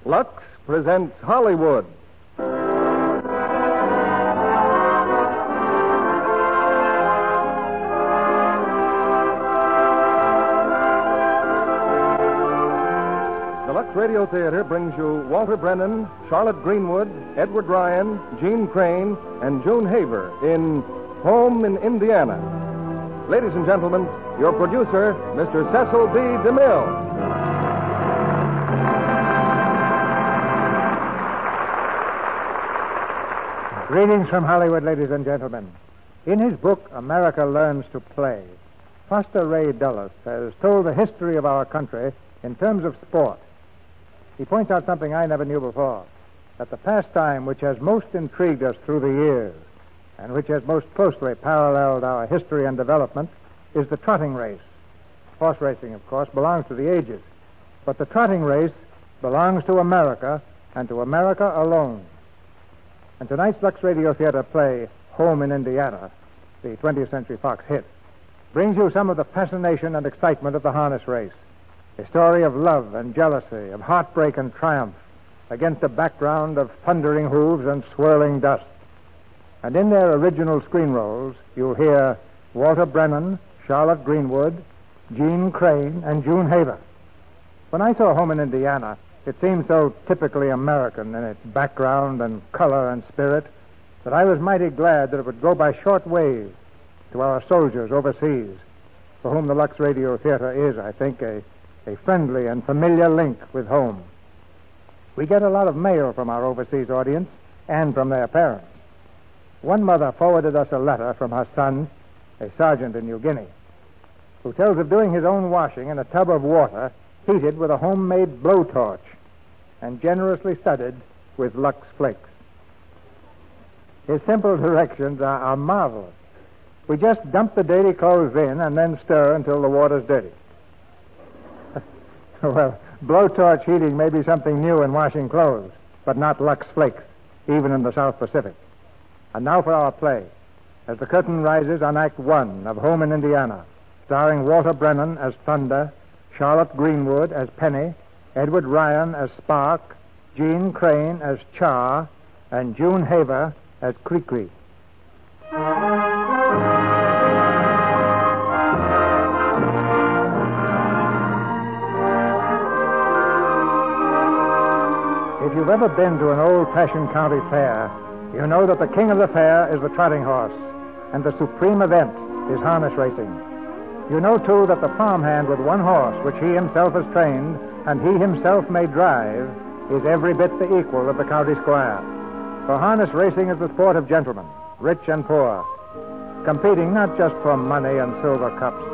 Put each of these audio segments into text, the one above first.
Lux presents Hollywood. The Lux Radio Theater brings you Walter Brennan, Charlotte Greenwood, Edward Ryan, Gene Crane, and June Haver in Home in Indiana. Ladies and gentlemen, your producer, Mr. Cecil B. DeMille. Greetings from Hollywood, ladies and gentlemen. In his book, America Learns to Play, Foster Ray Dulles has told the history of our country in terms of sport. He points out something I never knew before, that the pastime which has most intrigued us through the years and which has most closely paralleled our history and development is the trotting race. Horse racing, of course, belongs to the ages, but the trotting race belongs to America and to America alone. And tonight's Lux Radio Theater play, Home in Indiana, the 20th Century Fox hit, brings you some of the fascination and excitement of the harness race. A story of love and jealousy, of heartbreak and triumph, against a background of thundering hooves and swirling dust. And in their original screen roles, you'll hear Walter Brennan, Charlotte Greenwood, Gene Crane, and June Haver. When I saw Home in Indiana, it seemed so typically American in its background and color and spirit that I was mighty glad that it would go by short waves to our soldiers overseas, for whom the Lux Radio Theater is, I think, a friendly and familiar link with home. We get a lot of mail from our overseas audience and from their parents. One mother forwarded us a letter from her son, a sergeant in New Guinea, who tells of doing his own washing in a tub of water heated with a homemade blowtorch and generously studded with Lux Flakes. His simple directions are marvelous. We just dump the dirty clothes in and then stir until the water's dirty. Well, blowtorch heating may be something new in washing clothes, but not Lux Flakes, even in the South Pacific. And now for our play, as the curtain rises on Act One of Home in Indiana, starring Walter Brennan as Thunder, Charlotte Greenwood as Penny, Edward Ryan as Spark, Gene Crane as Char, and June Haver as Cree-Cree. If you've ever been to an old-fashioned county fair, you know that the king of the fair is the trotting horse, and the supreme event is harness racing. You know, too, that the farmhand with one horse, which he himself has trained, and he himself may drive, is every bit the equal of the county squire. For harness racing is the sport of gentlemen, rich and poor, competing not just for money and silver cups,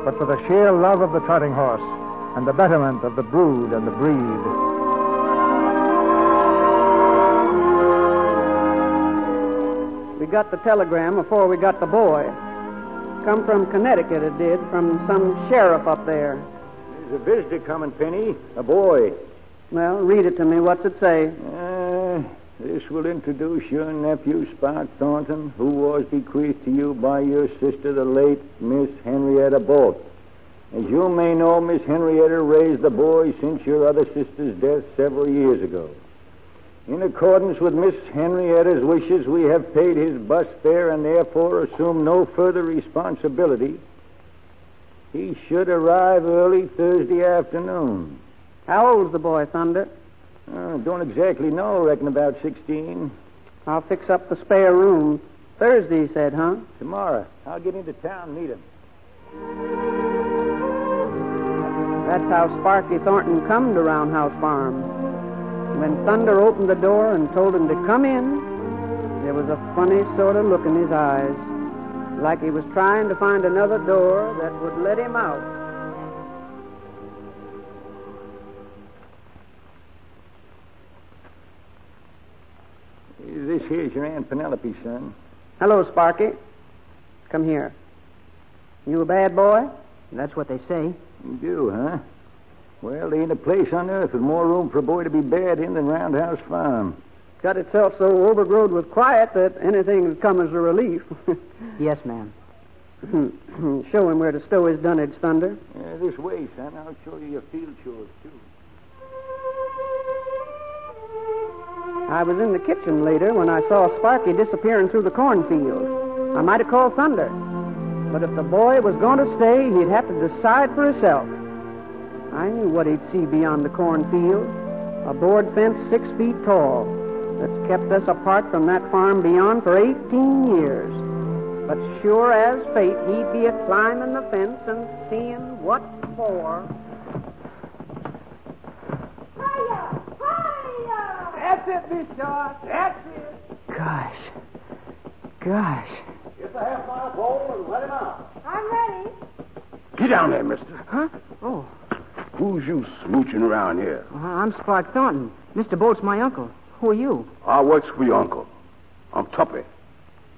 but for the sheer love of the trotting horse and the betterment of the brood and the breed. We got the telegram before we got the boy. Come from Connecticut, it did, from some sheriff up there. There's a visitor coming, Penny. A boy. Well, read it to me. What's it say? This will introduce your nephew, Spark Thornton, who was bequeathed to you by your sister, the late Miss Henrietta Bolt. As you may know, Miss Henrietta raised the boy since your other sister's death several years ago. In accordance with Miss Henrietta's wishes, we have paid his bus fare and therefore assume no further responsibility. He should arrive early Thursday afternoon. How old's the boy, Thunder? Don't exactly know. Reckon about 16. I'll fix up the spare room. Thursday, he said, huh? Tomorrow. I'll get into town and meet him. That's how Sparky Thornton come to Roundhouse Farm. When Thunder opened the door and told him to come in, there was a funny sort of look in his eyes, like he was trying to find another door that would let him out. This here's your Aunt Penelope, son. Hello, Sparky. Come here. You a bad boy? That's what they say. You do, huh? Well, there ain't a place on earth with more room for a boy to be bad in than Roundhouse Farm. Got itself so overgrown with quiet that anything would come as a relief. Yes, ma'am. Show him where to stow his dunnage, Thunder. This way, son. I'll show you your field chores, too. I was in the kitchen later when I saw Sparky disappearing through the cornfield. I might have called thunder. But if the boy was going to stay, he'd have to decide for himself. I knew what he'd see beyond the cornfield. A board fence 6 feet tall that's kept us apart from that farm beyond for 18 years. But sure as fate, he'd be a-climbing the fence and seeing what for. Hiya! Hiya! That's it, Miss George. That's it. Gosh. Get the half-mile pole and let him out. I'm ready. Get down there, mister. Huh? Oh, Who's you smooching around here? I'm Spark Thornton. Mr. Bolt's my uncle. Who are you? I works for your uncle. I'm Tuppy.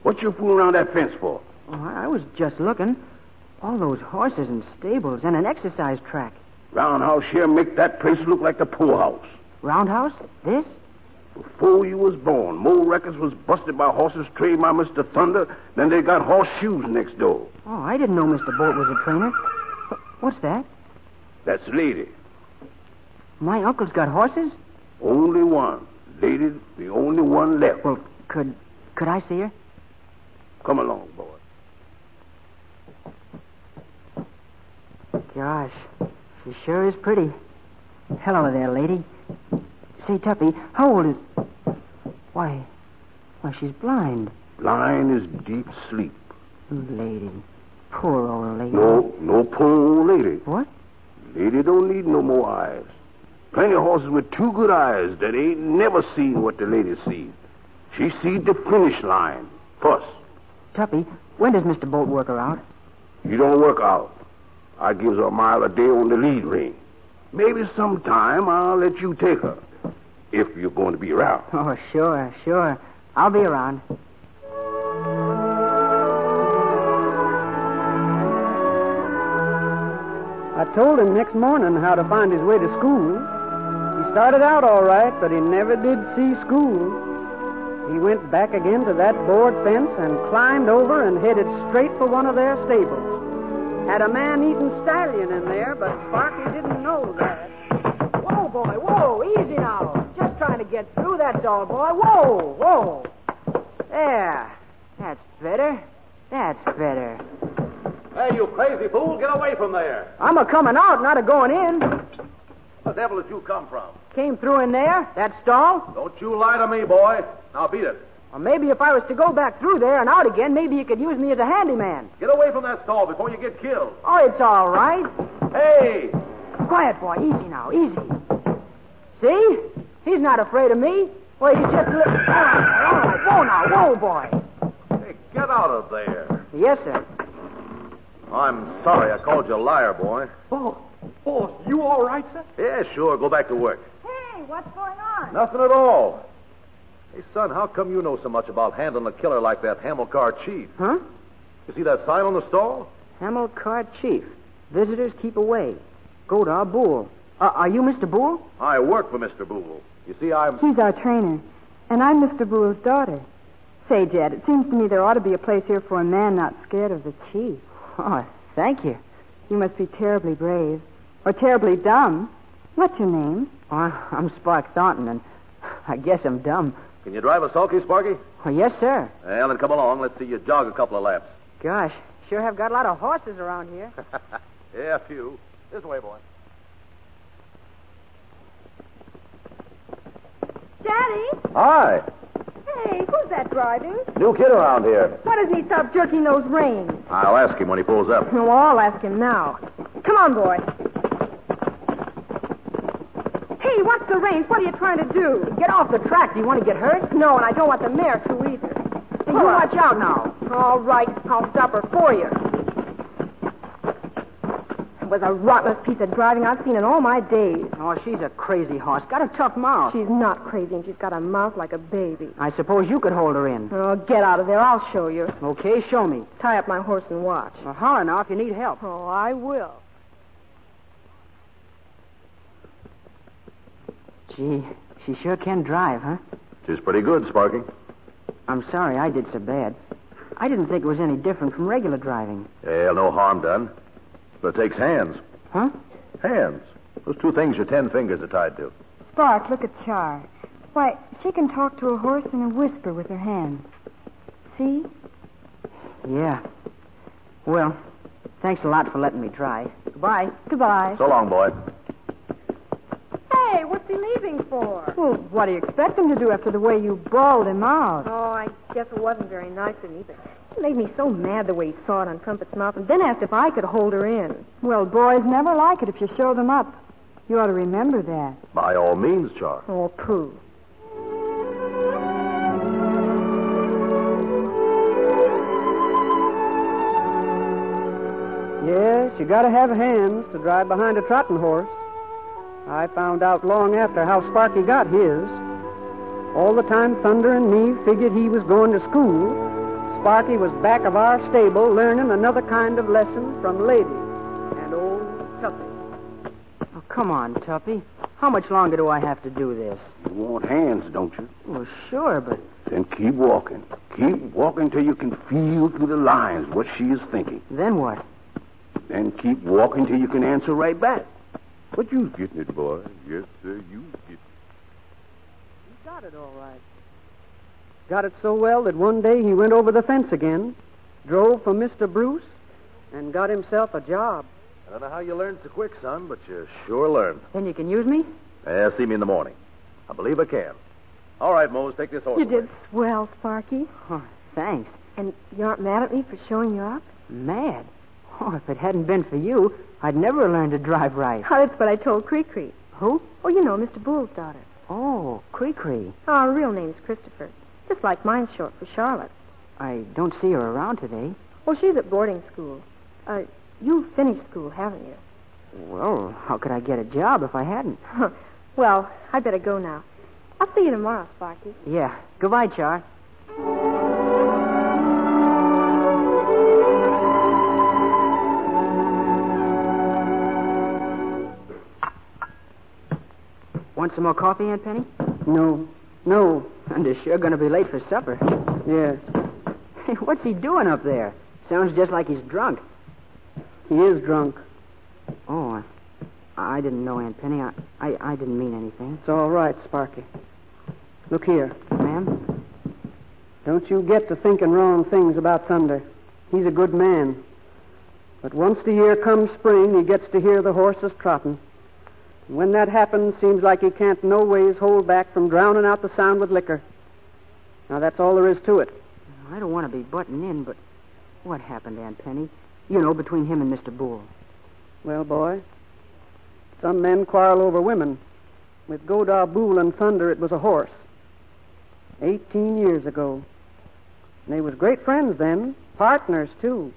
What you fooling around that fence for? Oh, I was just looking. All those horses and stables and an exercise track. Roundhouse here make that place look like the poorhouse. Roundhouse? This? Before you was born, more records was busted by horses trained by Mr. Thunder than they got horseshoes next door. Oh, I didn't know Mr. Bolt was a trainer. What's that? That's Lady. My uncle's got horses? Only one. Lady, the only one left. Well, could I see her? Come along, boy. Gosh, she sure is pretty. Hello there, lady. Say, Tuppy, how old is... Why, she's blind. Blind is deep sleep. Lady. Poor old lady. No poor old lady. What? Lady don't need no more eyes. Plenty of horses with 2 good eyes that ain't never seen what the lady sees. She sees the finish line first. Tuppy, when does Mr. Bolt work her out? You don't work out. I gives her a mile a day on the lead ring. Maybe sometime I'll let you take her, if you're going to be around. Oh, sure. I'll be around. I told him next morning how to find his way to school. He started out all right, but he never did see school. He went back again to that board fence and climbed over and headed straight for one of their stables. Had a man-eating stallion in there, but Sparky didn't know that. Whoa, boy, whoa. Easy now. Just trying to get through, that's all, boy. Whoa. There. That's better. Hey, you crazy fool, get away from there. I'm a-coming out, not a-going in. The devil did you come from? Came through in there, that stall. Don't you lie to me, boy. Now beat it. Or maybe if I was to go back through there and out again, maybe you could use me as a handyman. Get away from that stall before you get killed. Oh, it's all right. Hey! Quiet, boy. Easy now, easy. See? He's not afraid of me. Well, he's just... All right. Whoa, boy. Hey, get out of there. Yes, sir. I'm sorry I called you a liar, boy. Boss, you all right, sir? Yeah, sure. Go back to work. Hey, what's going on? Nothing at all. Hey, son, how come you know so much about handling a killer like that Hamilcar Chief? Huh? You see that sign on the stall? Hamilcar Chief. Visitors keep away. Go to our Boole. Are you Mr. Boole? I work for Mr. Boole. You see, He's our trainer, and I'm Mr. Boole's daughter. Say, Jed, it seems to me there ought to be a place here for a man not scared of the chief. Oh, thank you. You must be terribly brave. Or terribly dumb. What's your name? Oh, I'm Spark Thornton, and I guess I'm dumb. Can you drive a sulky, Sparky? Oh, yes, sir. Well, then come along. Let's see you jog a couple of laps. Gosh, sure have got a lot of horses around here. Yeah, a few. This way, boy. Daddy? Hi. Hey, who's that driving? New kid around here. Why doesn't he stop jerking those reins? I'll ask him when he pulls up. Oh, I'll ask him now. Come on, boy. Hey, what's the reins? What are you trying to do? Get off the track. Do you want to get hurt? No, and I don't want the mare to either. Hey, you watch out now. All right, I'll stop her for you. It was the rottenest piece of driving I've seen in all my days. Oh, she's a crazy horse. Got a tough mouth. She's not crazy, and she's got a mouth like a baby. I suppose you could hold her in. Oh, get out of there. I'll show you. Okay, show me. Tie up my horse and watch. Well, holler now if you need help. Oh, I will. Gee, she sure can drive, huh? She's pretty good, Sparky. I'm sorry I did so bad. I didn't think it was any different from regular driving. Yeah, no harm done. But it takes hands. Huh? Hands. Those 2 things your 10 fingers are tied to. Spark, look at Char. Why, she can talk to a horse in a whisper with her hands. See? Yeah. Well, thanks a lot for letting me try. Goodbye. Goodbye. So long, boy. Hey, what's he leaving for? Well, what do you expect him to do after the way you bawled him out? Oh, I guess it wasn't very nice of me, but it made me so mad the way he saw it on Trumpet's mouth and then asked if I could hold her in. Well, boys never like it if you show them up. You ought to remember that. By all means, Char. Oh, pooh. Yes, you gotta have hands to drive behind a trotting horse. I found out long after how Sparky got his. All the time Thunder and me figured he was going to school, Sparky was back of our stable learning another kind of lesson from Lady and old Tuppy. Oh, come on, Tuppy. How much longer do I have to do this? You want hands, don't you? Well, sure, but... Then keep walking. Keep walking till you can feel through the lines what she is thinking. Then what? Then keep walking till you can answer right back. But you's getting it, boy. Yes, sir, you's getting it. He got it all right. Got it so well that one day he went over the fence again, drove for Mr. Bruce, and got himself a job. I don't know how you learned so quick, son, but you sure learned. Then you can use me? Yeah, see me in the morning. I believe I can. All right, Mose, take this horse You away. did swell, Sparky. Oh, thanks. And you aren't mad at me for showing you up? Mad? Oh, if it hadn't been for you, I'd never learned to drive right. Oh, that's what I told Cree-Cree. Who? Oh, you know, Mr. Boole's daughter. Oh, Cree-Cree. Our real name's Christopher. Just like mine's short for Charlotte. I don't see her around today. Well, she's at boarding school. You finished school, haven't you? Well, how could I get a job if I hadn't? Well, I better go now. I'll see you tomorrow, Sparky. Yeah. Goodbye, Char. Want some more coffee, Aunt Penny? No. And they're sure going to be late for supper. Yes. Hey, what's he doing up there? Sounds just like he's drunk. He is drunk. Oh, I didn't know, Aunt Penny. I didn't mean anything. It's all right, Sparky. Look here. Ma'am? Don't you get to thinking wrong things about Thunder. He's a good man. But once the year comes spring, he gets to hear the horses trotting. And when that happens, seems like he can't no ways hold back from drowning out the sound with liquor. Now, that's all there is to it. I don't want to be butting in, but what happened, Aunt Penny? You know, between him and Mr. Bull. Well, boy, some men quarrel over women. With Godar Bull and Thunder, it was a horse. 18 years ago. And they was great friends then, partners, too.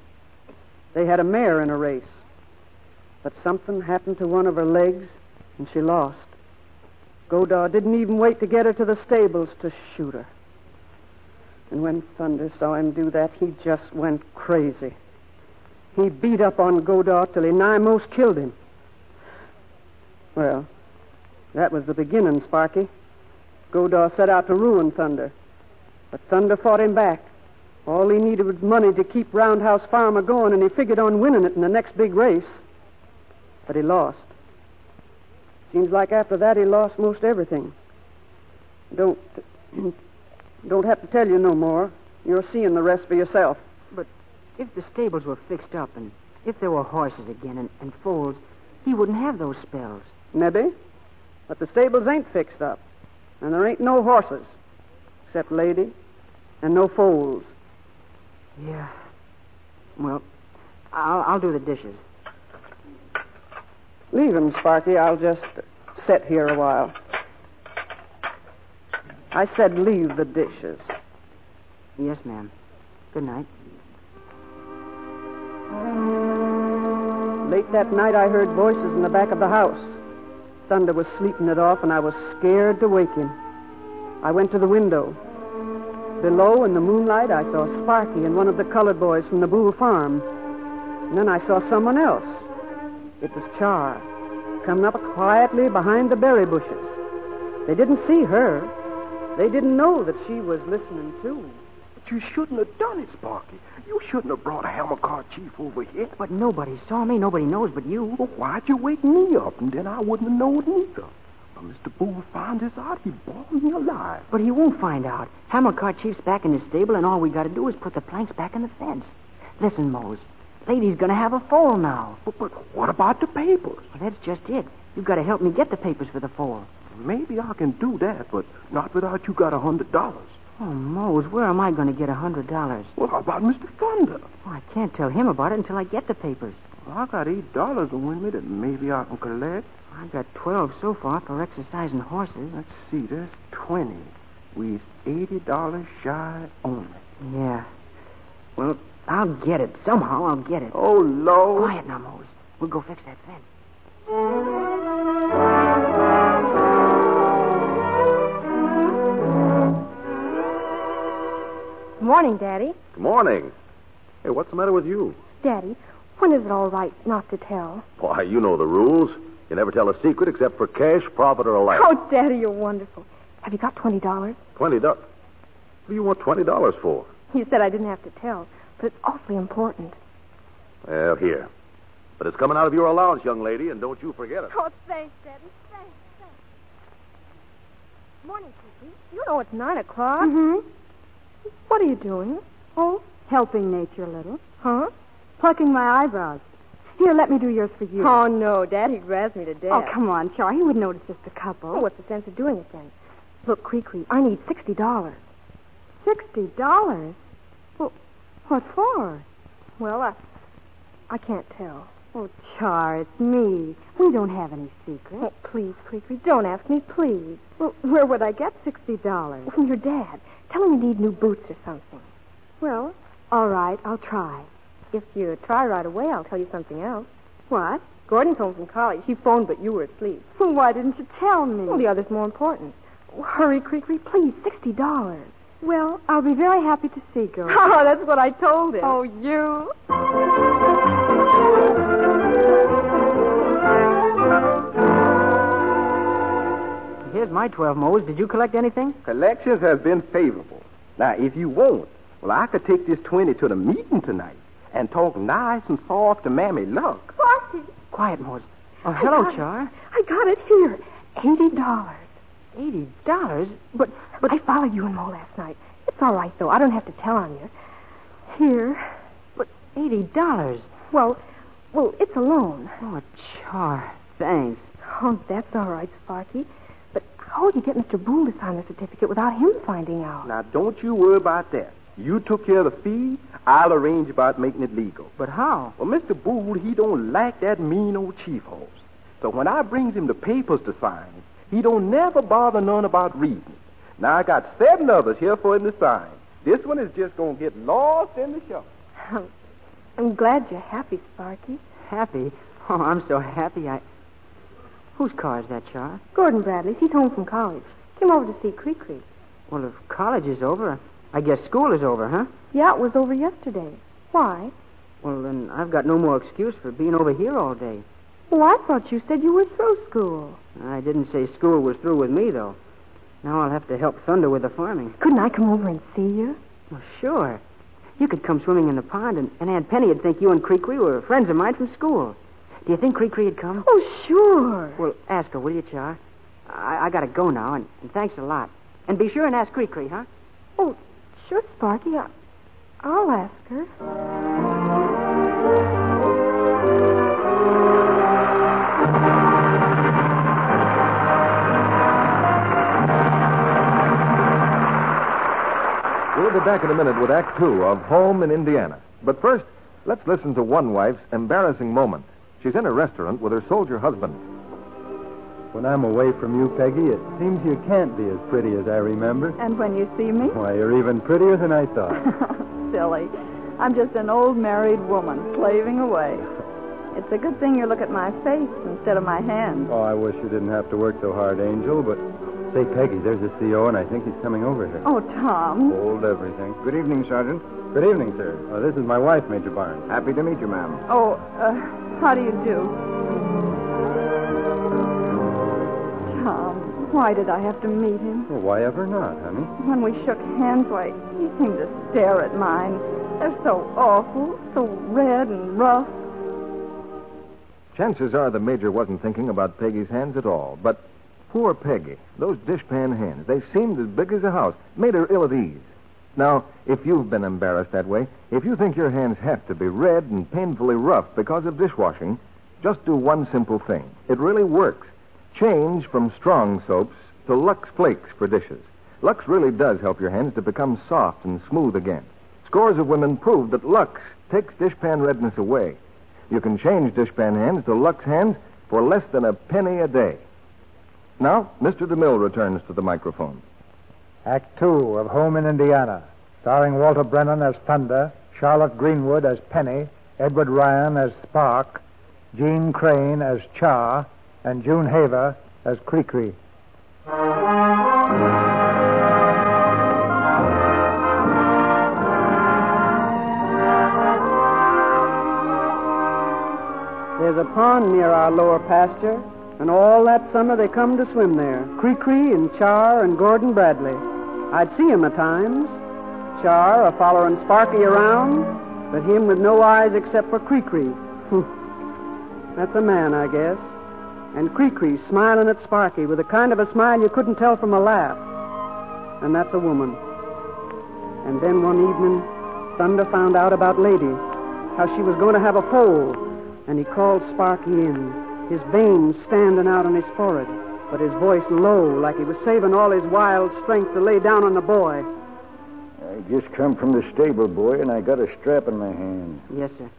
They had a mare in a race. But something happened to one of her legs, and she lost. Godar didn't even wait to get her to the stables to shoot her. And when Thunder saw him do that, he just went crazy. He beat up on Godar till he nigh most killed him. Well, that was the beginning, Sparky. Godar set out to ruin Thunder. But Thunder fought him back. All he needed was money to keep Roundhouse Farm a-going, and he figured on winning it in the next big race. But he lost. Seems like after that he lost most everything. Don't have to tell you no more. You're seeing the rest for yourself. But if the stables were fixed up, and if there were horses again and foals, he wouldn't have those spells. Maybe. But the stables ain't fixed up. And there ain't no horses. Except Lady. And no foals. Yeah. Well, I'll do the dishes. Leave 'em, Sparky. I'll just sit here a while. I said leave the dishes. Yes, ma'am. Good night. Late that night, I heard voices in the back of the house. Thunder was sleeping it off, and I was scared to wake him. I went to the window. Below, in the moonlight, I saw Sparky and one of the colored boys from the Bull Farm. And then I saw someone else. It was Char, coming up quietly behind the berry bushes. They didn't see her. They didn't know that she was listening, too. But you shouldn't have done it, Sparky. You shouldn't have brought a hammer car chief over here. But nobody saw me. Nobody knows but you. Well, why'd you wake me up? And then I wouldn't have known neither. Mr. Boole found this out, he'd ball me alive. But he won't find out. Hammer Car Chief's back in his stable, and all we got to do is put the planks back in the fence. Listen, Mose. Lady's going to have a fall now. But what about the papers? Well, that's just it. You've got to help me get the papers for the fall. Maybe I can do that, but not without you got $100. Oh, Mose, where am I going to get $100? Well, how about Mr. Thunder? Well, I can't tell him about it until I get the papers. Well, I got $8 to win me that maybe I can collect. I got 12 so far for exercising horses. Let's see, there's 20. We've $80 shy only. Yeah. Well, I'll get it. Somehow I'll get it. Oh, Lord. Quiet now, Mose. We'll go fix that fence. Good morning, Daddy. Good morning. Hey, what's the matter with you? Daddy, when is it all right not to tell? Why, you know the rules. You never tell a secret except for cash, profit, or a laugh. Oh, Daddy, you're wonderful. Have you got $20? $20? What do you want $20 for? You said I didn't have to tell, but it's awfully important. Well, here. But it's coming out of your allowance, young lady, and don't you forget it. Oh, thanks, Daddy. Thanks. Morning, Kiki. You know it's 9 o'clock. Mm-hmm. What are you doing? Oh, helping nature a little. Huh? Plucking my eyebrows. Here, let me do yours for you. Oh, no, Daddy grabs me to death. Oh, come on, Char. He would notice just a couple. Oh, what's the sense of doing it then? Look, Cree, I need $60. $60? Well, what for? Well, I can't tell. Oh, Char, it's me. We don't have any secrets. Oh, please, Cree, don't ask me, please. Well, where would I get $60? From your dad. Tell him you need new boots or something. Well, all right, I'll try. If you try right away, I'll tell you something else. What? Gordon's home from college. He phoned, but you were asleep. Well, why didn't you tell me? Well, the other's more important. Oh, hurry, Cree, please, $60. Well, I'll be very happy to see Gordon. Oh, that's what I told him. Oh, you? Here's my 12, Mose. Did you collect anything? Collections has been favorable. Now, if you won't, well, I could take this 20 to the meeting tonight and talk nice and soft to Mammy Lux. Sparky! Quiet, Mose. Oh, hello, Char. I got it here. $80. $80? But I followed you and Mo last night. It's all right, though. I don't have to tell on you. Here. But $80? Well, it's a loan. Oh, Char, thanks. Oh, that's all right, Sparky. But how would you get Mr. Boole to sign the certificate without him finding out? Now, don't you worry about that. You took care of the fee, I'll arrange about making it legal. But how? Well, Mr. Boole, he don't like that mean old chief horse. So when I brings him the papers to sign, he don't never bother none about reading. Now, I got 7 others here for him to sign. This one is just going to get lost in the shuffle. I'm glad you're happy, Sparky. Happy? Oh, I'm so happy Whose car is that, Char? Gordon Bradley's. He's home from college. Came over to see Cree. Well, if college is over, I guess school is over, huh? Yeah, it was over yesterday. Why? Well, then I've got no more excuse for being over here all day. Oh, I thought you said you were through school. I didn't say school was through with me, though. Now I'll have to help Thunder with the farming. Couldn't I come over and see you? Well, sure. You could come swimming in the pond, and Aunt Penny would think you and Cree were friends of mine from school. Do you think Cree would come? Oh, sure. Well, ask her, will you, Char? I gotta go now, and thanks a lot. And be sure and ask Cree, huh? Oh, sure, Sparky. I'll ask her. We'll be back in a minute with Act 2 of Home in Indiana. But first, let's listen to one wife's embarrassing moment. She's in a restaurant with her soldier husband. When I'm away from you, Peggy, it seems you can't be as pretty as I remember. And when you see me? Why, you're even prettier than I thought. Silly. I'm just an old married woman slaving away. It's a good thing you look at my face instead of my hands. Oh, I wish you didn't have to work so hard, Angel, but... Say, Peggy, there's the CO, and I think he's coming over here. Oh, Tom. Hold everything. Good evening, Sergeant. Good evening, sir. This is my wife, Major Barnes. Happy to meet you, ma'am. Oh, how do you do? Tom, why did I have to meet him? Well, why ever not, honey? When we shook hands, why, he seemed to stare at mine. They're so awful, so red and rough. Chances are the Major wasn't thinking about Peggy's hands at all, but Poor Peggy. Those dishpan hands, they seemed as big as a house. Made her ill at ease. Now, if you've been embarrassed that way, if you think your hands have to be red and painfully rough because of dishwashing, just do one simple thing. It really works. Change from strong soaps to Lux Flakes for dishes. Lux really does help your hands to become soft and smooth again. Scores of women prove that Lux takes dishpan redness away. You can change dishpan hands to Lux hands for less than a penny a day. Now, Mr. DeMille returns to the microphone. Act 2 of Home in Indiana, starring Walter Brennan as Thunder, Charlotte Greenwood as Penny, Edward Ryan as Spark, Jean Crane as Char, and June Haver as Cree-Cree. There's a pond near our lower pasture, and all that summer they come to swim there. Cree-Cree and Char and Gordon Bradley. I'd see 'em at times. Char a-following Sparky around, but him with no eyes except for Cree-Cree. That's a man, I guess. And Cree-Cree smiling at Sparky with a kind of a smile you couldn't tell from a laugh. And that's a woman. And then one evening, Thunder found out about Lady, how she was going to have a foal, and he called Sparky in, his veins standing out on his forehead, but his voice low, like he was saving all his wild strength to lay down on the boy. I just come from the stable, boy, and I got a strap in my hand. Yes, sir.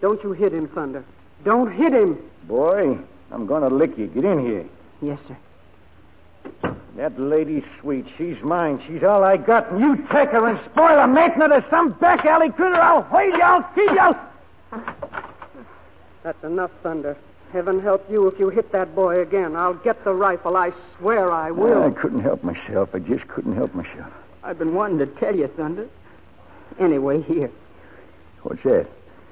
Don't you hit him, Thunder. Don't hit him. Boy, I'm going to lick you. Get in here. Yes, sir. That lady's sweet. She's mine. She's all I got, and you take her and spoil her, making her to some back alley critter. I'll whale you. I'll kill you. That's enough, Thunder. Heaven help you if you hit that boy again. I'll get the rifle. I swear I will. I couldn't help myself. I just couldn't help myself. I've been wanting to tell you, Thunder. Anyway, here. What's that?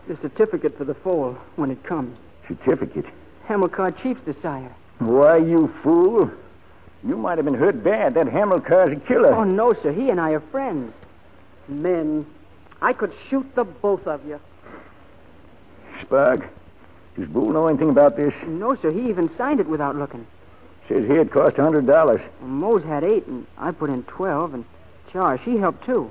The certificate for the foal when it comes. Certificate? Hamilcar Chief's the sire. Why, you fool. You might have been hurt bad. That Hamilcar's a killer. Oh, no, sir. He and I are friends. Men. I could shoot the both of you. Spark, does Bull know anything about this? No, sir. He even signed it without looking. Says here it cost $100. Well, Mose had 8, and I put in 12, and Char, she helped, too.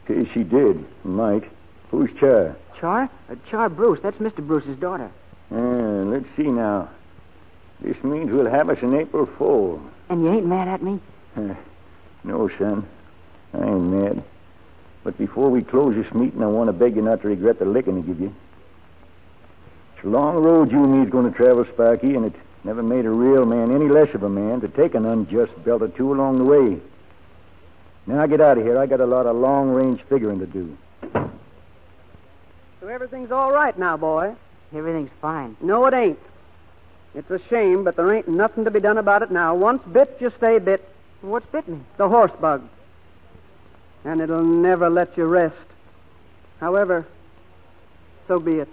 Okay, she did. Might. Who's Char? Char? Char Bruce. That's Mr. Bruce's daughter. Let's see now. This means we'll have us an April foal. And you ain't mad at me? No, son. I ain't mad. But before we close this meeting, I want to beg you not to regret the licking I give you. It's a long road you and me's going to travel, Sparky, and it never made a real man any less of a man to take an unjust belt or two along the way. Now get out of here. I got a lot of long-range figuring to do. So everything's all right now, boy? Everything's fine. No, it ain't. It's a shame, but there ain't nothing to be done about it now. Once bit, you stay bit. What's bit me? The horse bug. And it'll never let you rest. However, so be it.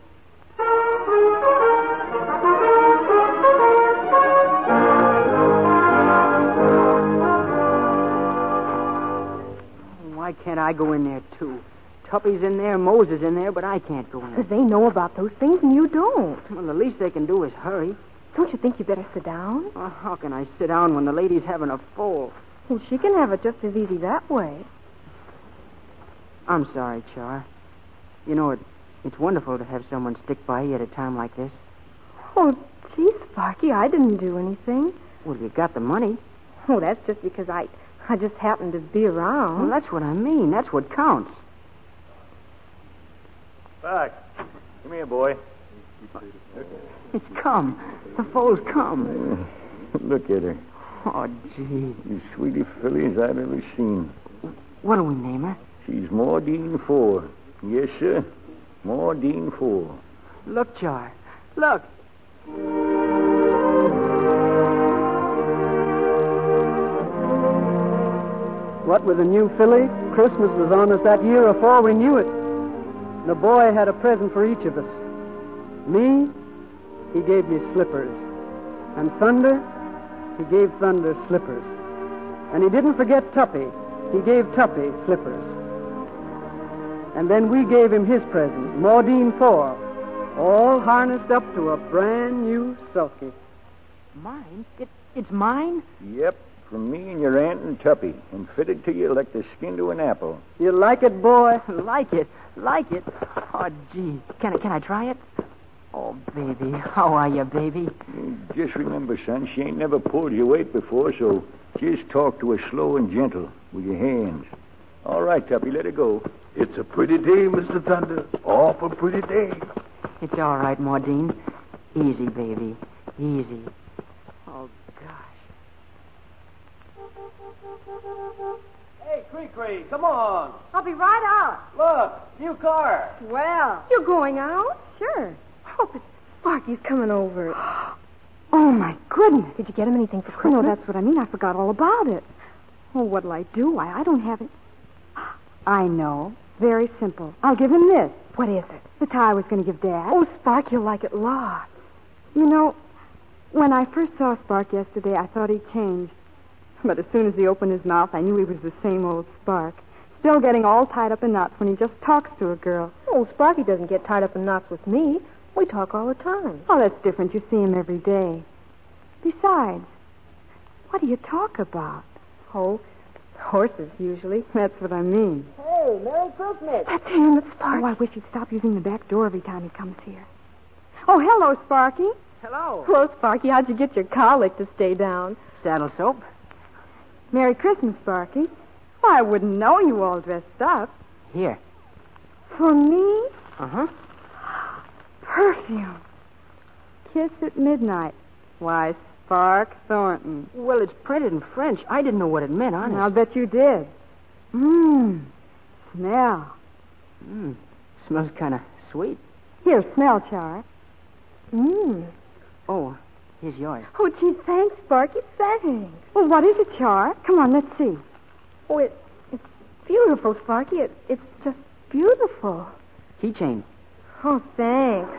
Why can't I go in there, too? Tuppy's in there, Moses in there, but I can't go in. Because they know about those things and you don't. Well, the least they can do is hurry. Don't you think you better sit down? How can I sit down when the lady's having a foal? Well, she can have it just as easy that way. I'm sorry, Char. You know, it's wonderful to have someone stick by you at a time like this. Oh, gee, Sparky, I didn't do anything. Well, you got the money. Oh, that's just because I just happened to be around. Well, that's what I mean. That's what counts. Spark, come here, boy. It's come. The foal's come. Look at her. Oh, gee. The sweetest filly as I've ever seen. What'll we name her? She's Maudine 4. Yes, sir. Maudine 4. Look, Char. Look. What with the new filly, Christmas was on us that year afore we knew it. The boy had a present for each of us. Me, he gave me slippers. And Thunder, he gave Thunder slippers. And he didn't forget Tuppy. He gave Tuppy slippers. And then we gave him his present, Maudine 4, all harnessed up to a brand new sulky. Mine? It's mine? Yep, from me and your Aunt and Tuppy, and fitted to you like the skin to an apple. You like it, boy? Like it. Oh, gee. Can I try it? Oh, baby. How are you, baby? Just remember, son, she ain't never pulled your weight before, so just talk to her slow and gentle with your hands. All right, Tuppy, let her go. It's a pretty day, Mr. Thunder. Awful pretty day. It's all right, Maudine. Easy, baby. Easy. Oh, gosh. Hey, Cree, come on. I'll be right out. Look, new car. Well. You're going out? Sure. Oh, but Sparky's coming over. Oh, my goodness. Did you get him anything for Christmas? No, that's what I mean. I forgot all about it. Oh, what'll I do? I don't have it. I know. Very simple. I'll give him this. What is it? The tie I was going to give Dad. Oh, Spark, you'll like it lots. You know, when I first saw Spark yesterday, I thought he changed. But as soon as he opened his mouth, I knew he was the same old Spark. Still getting all tied up in knots when he just talks to a girl. Oh, Sparky doesn't get tied up in knots with me. We talk all the time. Oh, that's different. You see him every day. Besides, what do you talk about? Oh, horses, usually. That's what I mean. Hey, Merry Christmas. That's him. It's Sparky. Oh, I wish he'd stop using the back door every time he comes here. Oh, hello, Sparky. Hello. Hello, Sparky. How'd you get your colic to stay down? Saddle soap. Merry Christmas, Sparky. Oh, I wouldn't know you all dressed up. Here. For me? Uh-huh. Perfume. Kiss at midnight. Why, Spark Thornton. Well, it's printed in French. I didn't know what it meant, honest. I'll bet you did. Smell. Smells kind of sweet. Here, smell, Char. Oh, here's yours. Oh, gee, thanks, Sparky. Thanks. Well, what is it, Char? Come on, let's see. Oh, it's beautiful, Sparky. It's just beautiful. Keychain. Oh, thanks.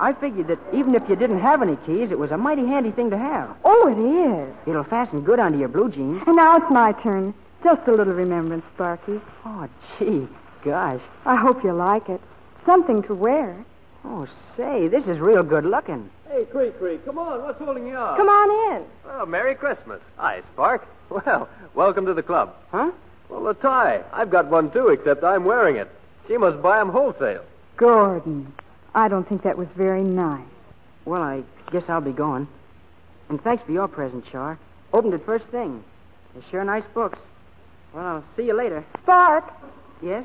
I figured that even if you didn't have any keys, it was a mighty handy thing to have. Oh, it is. It'll fasten good onto your blue jeans. And now it's my turn. Just a little remembrance, Sparky. Oh, gee, gosh. I hope you like it. Something to wear. Oh, say, this is real good looking. Hey, Cree, come on. What's holding you up? Come on in. Oh, Merry Christmas. Hi, Spark. Well, welcome to the club. Huh? Well, the tie. I've got one, too, except I'm wearing it. She must buy 'em wholesale. Gordon, I don't think that was very nice. Well, I guess I'll be going. And thanks for your present, Char. Opened it first thing. They're sure nice books. Well, I'll see you later. Spark! Yes?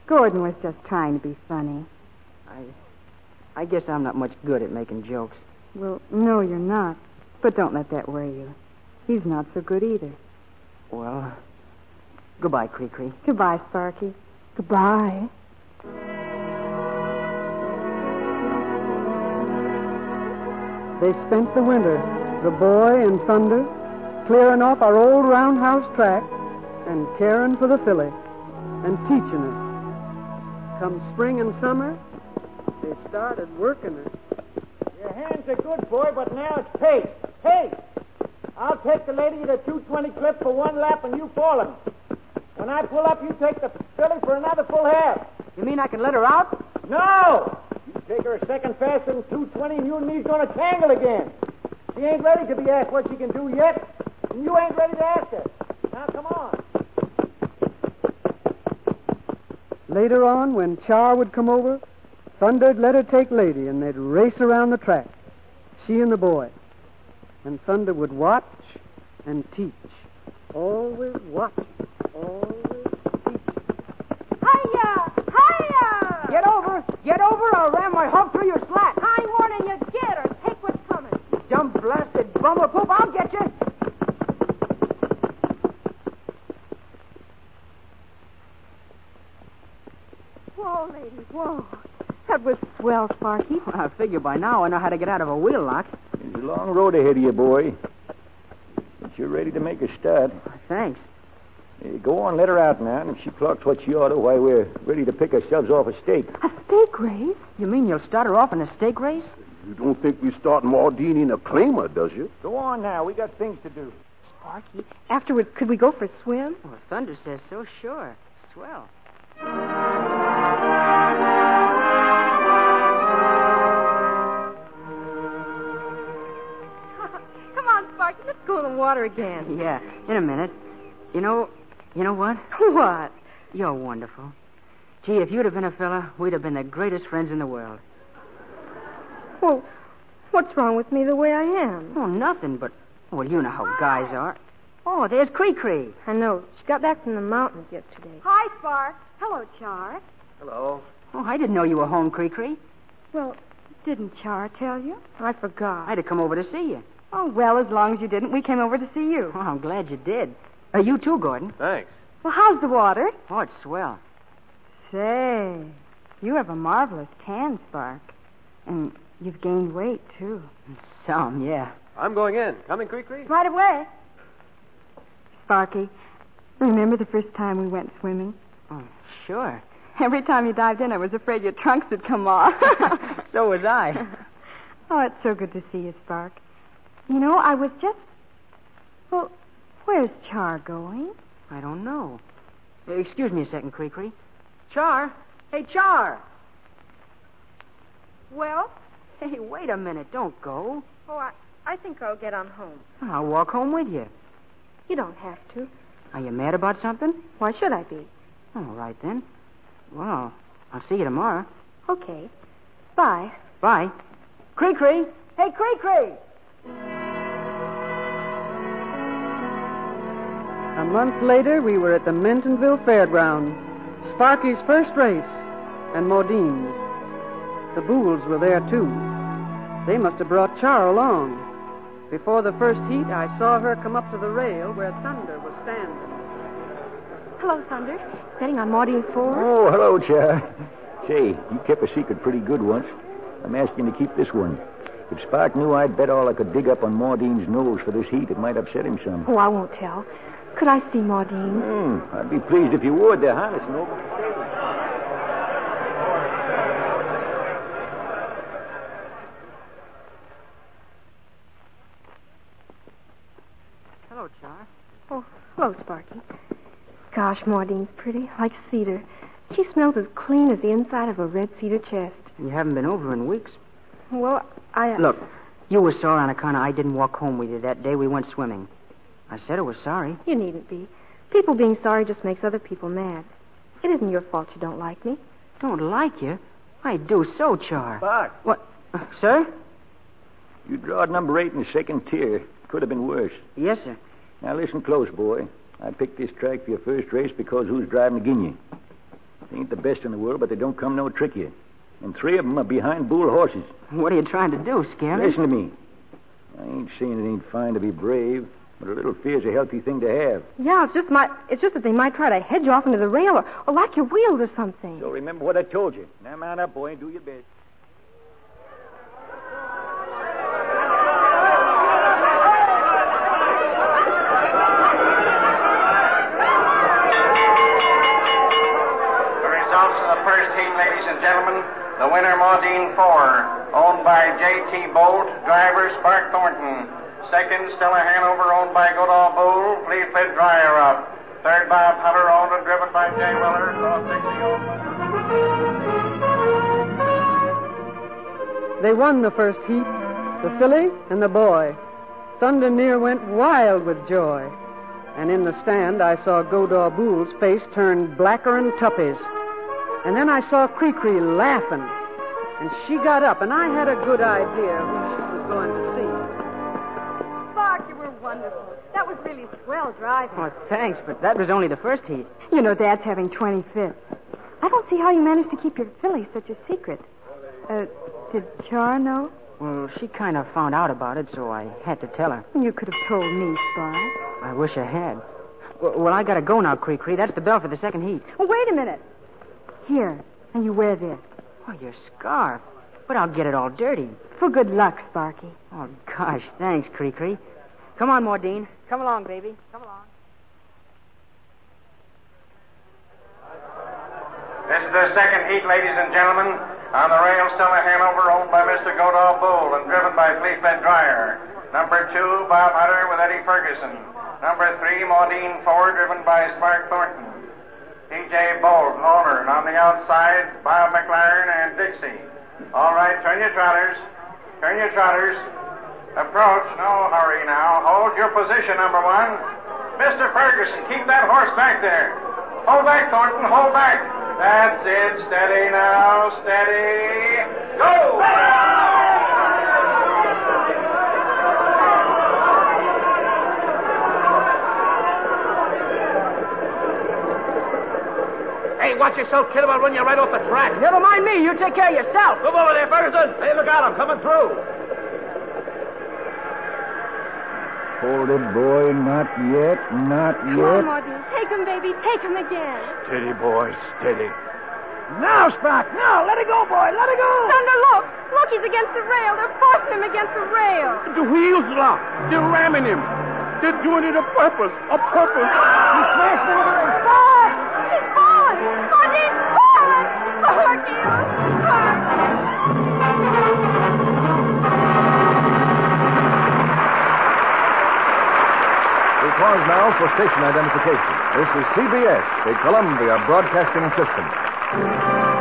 Gordon was just trying to be funny. I guess I'm not much good at making jokes. Well, no, you're not. But don't let that worry you. He's not so good either. Well, goodbye, Cree. Goodbye, Sparky. Goodbye. They spent the winter, the boy and Thunder, clearing off our old roundhouse track and caring for the filly and teaching her. Come spring and summer, they started working her. Your hands are good, boy, but now it's pace. Pace! I'll take the lady at a 220 clip for one lap and you fall him. When I pull up, you take the filly for another full half. You mean I can let her out? No! You take her a second faster than 220 and you and me's gonna tangle again. She ain't ready to be asked what she can do yet, and you ain't ready to ask her. Now, come on. Later on, when Char would come over, Thunder'd let her take Lady, and they'd race around the track, she and the boy. And Thunder would watch and teach. Always watch, always teach. Hiya! Hiya! Get over, or I'll ram my hog through your slat. I'm warning you, get her. Take what's coming. Dumb blasted bummer poop, I'll get you. Whoa, lady, whoa. That was swell, Sparky. I figure by now I know how to get out of a wheel lock. There's a long road ahead of you, boy. But you're ready to make a start. Thanks. Go on, let her out now, and if she plucks what she ought to, why, we're ready to pick ourselves off a stake. A steak race? You mean you'll start her off in a steak race? You don't think we start Maudine in a claimer, does you? Go on now. We got things to do. Sparky, afterwards, could we go for a swim? Well, Thunder says so, sure. Swell. Come on, go in the water again. Yeah, in a minute. You know what? What? You're wonderful. Gee, if you'd have been a fella, we'd have been the greatest friends in the world. Well, what's wrong with me the way I am? Oh, nothing, but... Well, you know how guys are. Oh, there's Cree-Cree. I know. She got back from the mountains yesterday. Hi, Spark. Hello, Char. Hello. Oh, I didn't know you were home, Cree-Cree. Well, didn't Char tell you? I forgot. I'd have come over to see you. Oh, well, as long as you didn't, we came over to see you. Oh, I'm glad you did. You too, Gordon. Thanks. Well, how's the water? Oh, it's swell. Say, you have a marvelous tan, Spark. And you've gained weight, too. Some, yeah. I'm going in. Coming, Cree-Cree? Right away. Sparky, remember the first time we went swimming? Oh, sure. Every time you dived in, I was afraid your trunks would come off. So was I. Oh, it's so good to see you, Spark. You know, I was just... Well, where's Char going? I don't know. Excuse me a second, Cree-Cree. Char! Hey, Char! Well? Hey, wait a minute. Don't go. Oh, I think I'll get on home. I'll walk home with you. You don't have to. Are you mad about something? Why should I be? All right, then. Well, I'll see you tomorrow. Okay. Bye. Bye. Cree-Cree! Hey, Cree-Cree! A month later, we were at the Mentonville Fairgrounds, Sparky's first race, and Maudine's. The Bools were there, too. They must have brought Char along. Before the first heat, I saw her come up to the rail where Thunder was standing. Hello, Thunder. Betting on Maudine's 4? Oh, hello, Char. Say, you kept a secret pretty good once. I'm asking you to keep this one. If Spark knew I'd bet all I could dig up on Maudine's nose for this heat, it might upset him some. Oh, I won't tell. Could I see Maudine? I'd be pleased if you would. They're harnessing over the stable. Hello, Char. Oh, hello, Sparky. Gosh, Maudine's pretty, like cedar. She smells as clean as the inside of a red cedar chest. You haven't been over in weeks. Well, I... Look, you were sore on account of I didn't walk home with you that day we went swimming. I said I was sorry. You needn't be. People being sorry just makes other people mad. It isn't your fault you don't like me. Don't like you? I do so, Char. Spark. What? Sir? You drawed number 8 in the second tier. Could have been worse. Yes, sir. Now, listen close, boy. I picked this track for your first race because who's driving agin you? They ain't the best in the world, but they don't come no trickier. And 3 of them are behind bull horses. What are you trying to do, scare me? Listen to me. I ain't saying it ain't fine to be brave, but a little fear's a healthy thing to have. Yeah, it's just that they might try to hedge you off into the rail or lock your wheels or something. So remember what I told you. Now mount up, boy, and do your best. Gentlemen, the winner, Maudine 4, owned by J.T. Bolt, driver Spark Thornton. Second, Stella Hanover, owned by Goodall Bull, Fleet Dryer up. Third, Bob Hutter, owned and driven by Jay Weller, Cross Dixie. They won the first heat, the filly and the boy. Thunder near went wild with joy. And in the stand, I saw Goodall Bull's face turn blacker and Tuppy's. And then I saw Cree-Cree laughing. And she got up, and I had a good idea who she was going to see. Spark, you were wonderful. That was really swell driving. Oh, thanks, but that was only the first heat. You know, Dad's having 25th. I don't see how you managed to keep your filly such a secret. Did Char know? Well, she kind of found out about it, so I had to tell her. You could have told me, Spark. I wish I had. Well, I gotta go now, Cree-Cree. That's the bell for the second heat. Well, wait a minute. Here, and you wear this. Oh, your scarf. But I'll get it all dirty. For good luck, Sparky. Oh, gosh, thanks, Cree-Cree. Come on, Maudine. Come along, baby. Come along. This is the second heat, ladies and gentlemen. On the rail, Stella Hanover, owned by Mr. Goodall Bull and driven by Fleet Dryer. Number 2, Bob Hutter with Eddie Ferguson. Number 3, Maudine 4, driven by Spark Thornton. T.J. Bolt, owner, and on the outside, Bob McLaren and Dixie. All right, turn your trotters. Turn your trotters. Approach, no hurry now. Hold your position, number one. Mr. Ferguson, keep that horse back there. Hold back, Thornton, hold back. That's it. Steady now, steady. Go! Hey, watch yourself, kid, I'll run you right off the track. Never mind me. You take care of yourself. Come over there, Ferguson. Hey, look out, I'm coming through. Hold it, boy. Not yet, not Come yet. on, Martin. Take him, baby. Take him again. Steady, boy, steady. Now, Spark, now. Let it go, boy. Let it go. Thunder, look. Look, he's against the rail. They're forcing him against the rail. The wheels locked. They're ramming him. They're doing it on purpose. On purpose. He's smashing into the rail. Spark! He's falling. Martin, Spark! Sparky! We pause now for station identification. This is CBS, the Columbia Broadcasting System.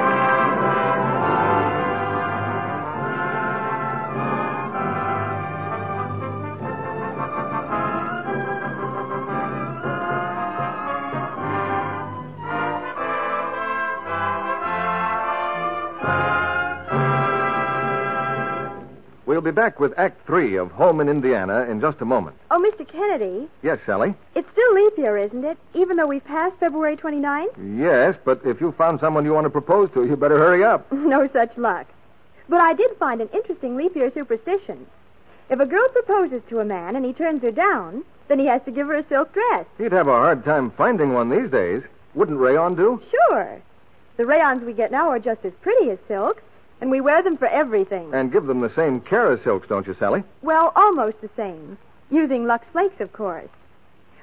We'll be back with Act 3 of Home in Indiana in just a moment. Oh, Mr. Kennedy, Yes, Sally? it's still leap year, isn't it? Even though we've passed February 29th? Yes, but if you found someone you want to propose to, you better hurry up. No such luck. But I did find an interesting leap year superstition. If a girl proposes to a man and he turns her down, then he has to give her a silk dress. He'd have a hard time finding one these days. Wouldn't rayon do? Sure. The rayons we get now are just as pretty as silks, and we wear them for everything. And give them the same care as silks, don't you, Sally? Well, almost the same. Using Lux Flakes, of course.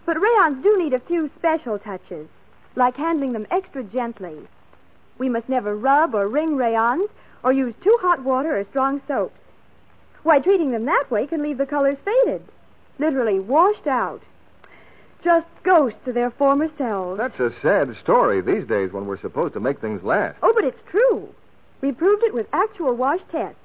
But rayons do need a few special touches, like handling them extra gently. We must never rub or wring rayons or use too hot water or strong soaps. Why, treating them that way can leave the colors faded, literally washed out. Just ghosts of their former selves. That's a sad story these days when we're supposed to make things last. Oh, but it's true. We proved it with actual wash tests.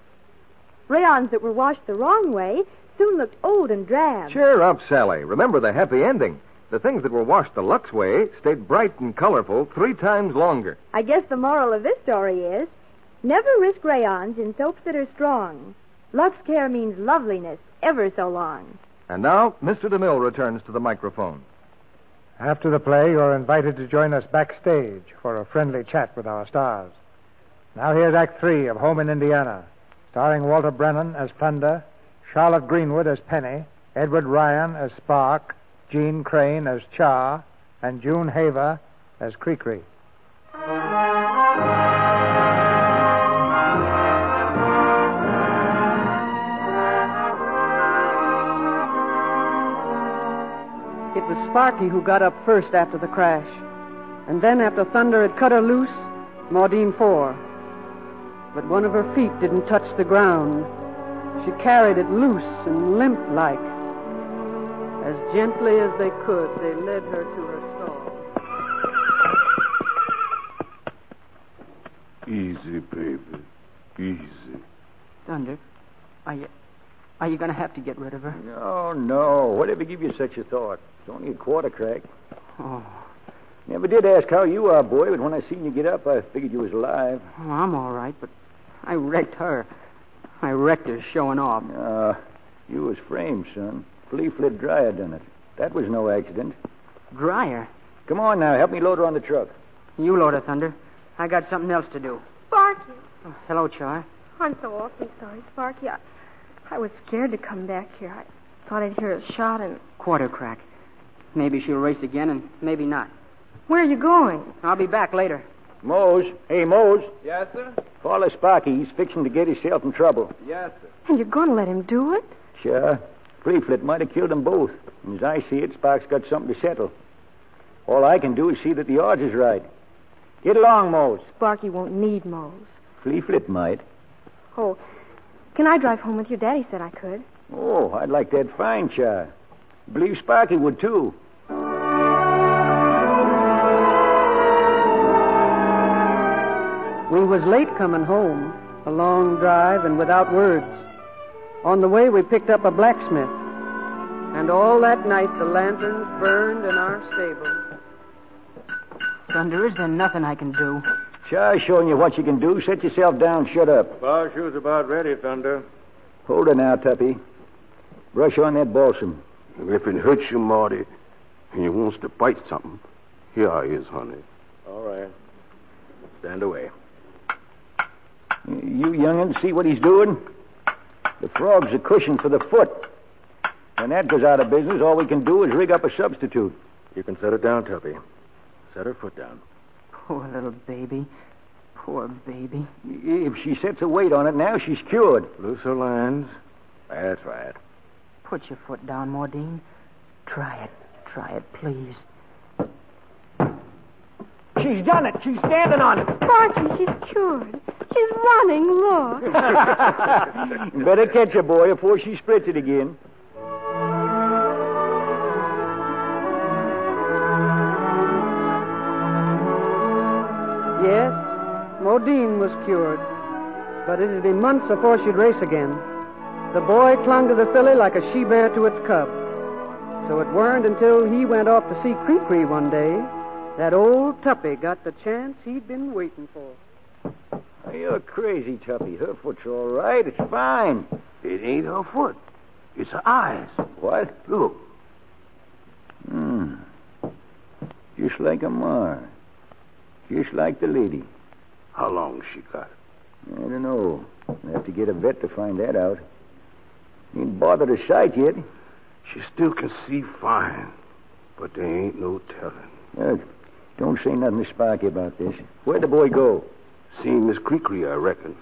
Rayons that were washed the wrong way soon looked old and drab. Cheer up, Sally. Remember the happy ending. The things that were washed the Lux way stayed bright and colorful 3 times longer. I guess the moral of this story is, never risk rayons in soaps that are strong. Lux Care means loveliness ever so long. And now, Mr. DeMille returns to the microphone. After the play, you're invited to join us backstage for a friendly chat with our stars. Now here's Act 3 of Home in Indiana, starring Walter Brennan as Thunder, Charlotte Greenwood as Penny, Edward Ryan as Spark, Jean Crane as Char, and June Haver as Cree-Cree. It was Sparky who got up first after the crash. And then after Thunder had cut her loose, Maudine 4. But one of her feet didn't touch the ground. She carried it loose and limp-like. As gently as they could, they led her to her stall. Easy, baby. Easy. Thunder, are you going to have to get rid of her? No. Whatever give you such a thought? It's only a quarter crack. Oh. Never did ask how you are, boy, but when I seen you get up, I figured you was alive. Oh, I'm all right, but I wrecked her. I wrecked her showing off. You was framed, son. Flea-Flit Dryer done it. That was no accident. Dryer? Come on now, help me load her on the truck. You load her, Thunder. I got something else to do. Sparky. Oh, hello, Char. I'm so awfully sorry, Sparky. I was scared to come back here. I thought I'd hear a shot and... Quarter crack. Maybe she'll race again and maybe not. Where are you going? I'll be back later. Mose. Hey, Mose. Yes, sir? Follow Sparky. He's fixing to get himself in trouble. Yes, sir. And you're going to let him do it? Sure. Flea-Flit might have killed them both. And as I see it, Spark's got something to settle. All I can do is see that the odds is right. Get along, Mose. Sparky won't need Mose. Flea-Flit might. Oh, can I drive home with you? Daddy said I could. Oh, I'd like that fine, Char. Believe Sparky would, too. We was late coming home, a long drive and without words. On the way, we picked up a blacksmith. And all that night, the lanterns burned in our stable. Thunder, is there nothing I can do? Char's showing you what you can do. Set yourself down. Shut up. Bar shoe's about ready, Thunder. Hold her now, Tuppy. Brush on that balsam. If it hurts you, Marty, and you wants to bite something, here I is, honey. All right. Stand away. You young'un, see what he's doing? The frog's a cushion for the foot. When that goes out of business, all we can do is rig up a substitute. You can set her down, Tuppy. Set her foot down. Poor little baby. Poor baby. If she sets a weight on it now, she's cured. Loose her lines. That's right. Put your foot down, Maudine. Try it. Try it, please. She's done it. She's standing on it. Sparky, she's cured. She's running, look. Better catch her, boy, before she splits it again. Yes, Modine was cured, but it'd be months before she'd race again. The boy clung to the filly like a she-bear to its cub. So it weren't until he went off to see Cree-Cree one day that old Tuppy got the chance he'd been waiting for. You're crazy, Tuppy. Her foot's all right. It's fine. It ain't her foot. It's her eyes. What? Look. Just like a ma. Just like the lady. How long she got? I don't know. I'll have to get a vet to find that out. Ain't bothered her sight yet. She still can see fine, but there ain't no telling. Don't say nothing to Sparky about this. Where'd the boy go? Seen Miss Cree-Cree, I reckon.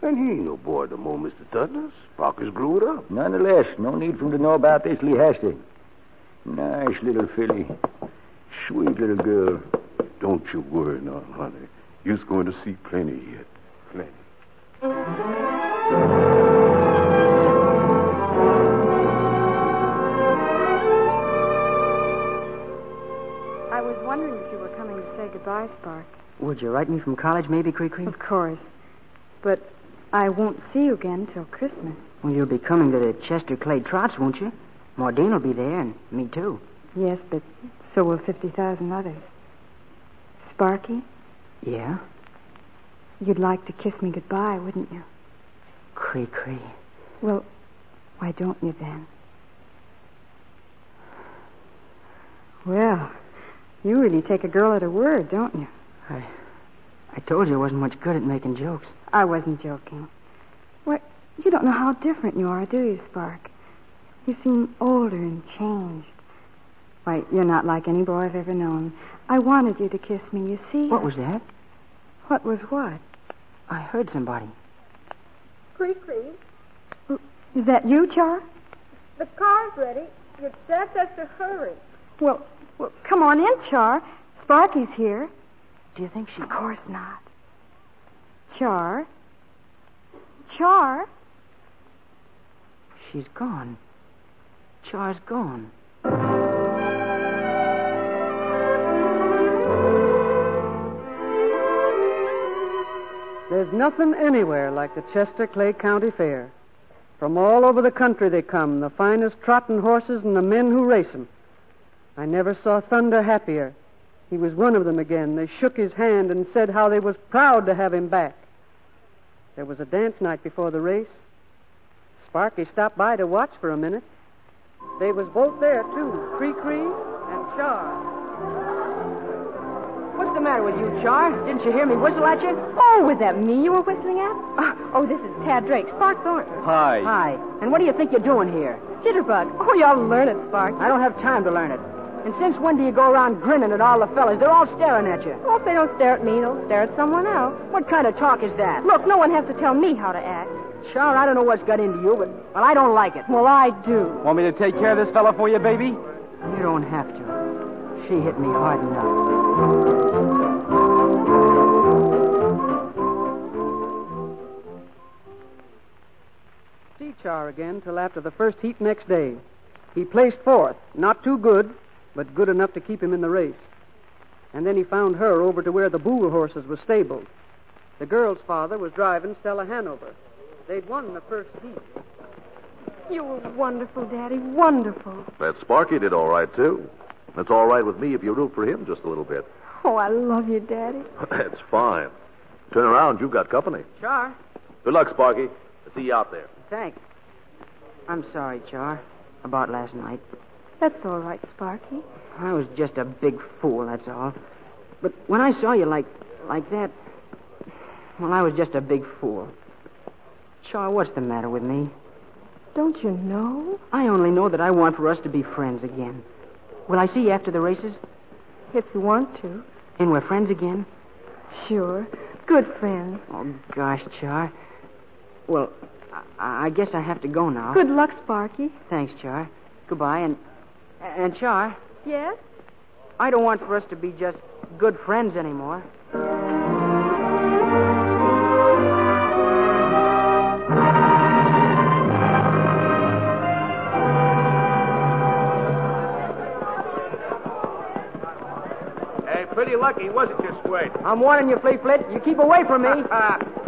And he ain't no boy no more, Mr. Thunder. Sparky's grew up. Nonetheless, no need for him to know about this till he has to. Nice little filly. Sweet little girl. Don't you worry now, honey. You're going to see plenty yet. Plenty. I was wondering if you were coming to say goodbye, Spark. Would you write me from college, maybe, Cree-Cree? Of course. But I won't see you again till Christmas. Well, you'll be coming to the Chester Clay Trots, won't you? Maudine will be there, and me too. Yes, but so will 50,000 others. Sparky? Yeah? You'd like to kiss me goodbye, wouldn't you? Cree-Cree. Well, why don't you then? Well, you really take a girl at her word, don't you? I told you I wasn't much good at making jokes. I wasn't joking. What? You don't know how different you are, do you, Spark? You seem older and changed. Why, you're not like any boy I've ever known. I wanted you to kiss me, you see. What was that? What was what? I heard somebody. Cree-Cree, Is that you, Char? the car's ready. You'd just us to hurry. Well, come on in, Char. Sparky's here. Do you think she... Of course not. Char? Char? She's gone. Char's gone. There's nothing anywhere like the Chester Clay County Fair. From all over the country they come, the finest trotting horses and the men who race them. I never saw Thunder happier. He was one of them again. They shook his hand and said how they was proud to have him back. There was a dance night before the race. Sparky stopped by to watch for a minute. They was both there, too, Cree-Cree and Char. What's the matter with you, Char? Didn't you hear me whistle at you? Oh, was that me you were whistling at? Oh, this is Tad Drake, Spark Thornton. Hi. Hi. And what do you think you're doing here? Jitterbug. Oh, you'll learn it, Spark. I don't have time to learn it. And since when do you go around grinning at all the fellas? They're all staring at you. Well, if they don't stare at me, they'll stare at someone else. What kind of talk is that? Look, no one has to tell me how to act. Char, I don't know what's got into you, but well, I don't like it. Well, I do. Want me to take care of this fella for you, baby? You don't have to. She hit me hard enough. See Char again till after the first heat next day. He placed fourth, not too good, but good enough to keep him in the race. And then he found her over to where the Boole horses were stabled. The girl's father was driving Stella Hanover. They'd won the first heat. You were wonderful, Daddy, wonderful. That Sparky did all right, too. It's all right with me if you root for him just a little bit. Oh, I love you, Daddy. That's fine. Turn around, you've got company. Char. Good luck, Sparky. I'll see you out there. Thanks. I'm sorry, Char, about last night. That's all right, Sparky. I was just a big fool, that's all. But when I saw you like that, well, I was just a big fool. Char, what's the matter with me? Don't you know? I only know that I want for us to be friends again. Will I see you after the races? If you want to. And we're friends again? Sure. Good friends. Oh, gosh, Char. Well, I guess I have to go now. Good luck, Sparky. Thanks, Char. Goodbye, and Char. Yes? I don't want for us to be just good friends anymore. Pretty lucky, wasn't you, Squirt? I'm warning you, Fleet. You keep away from me.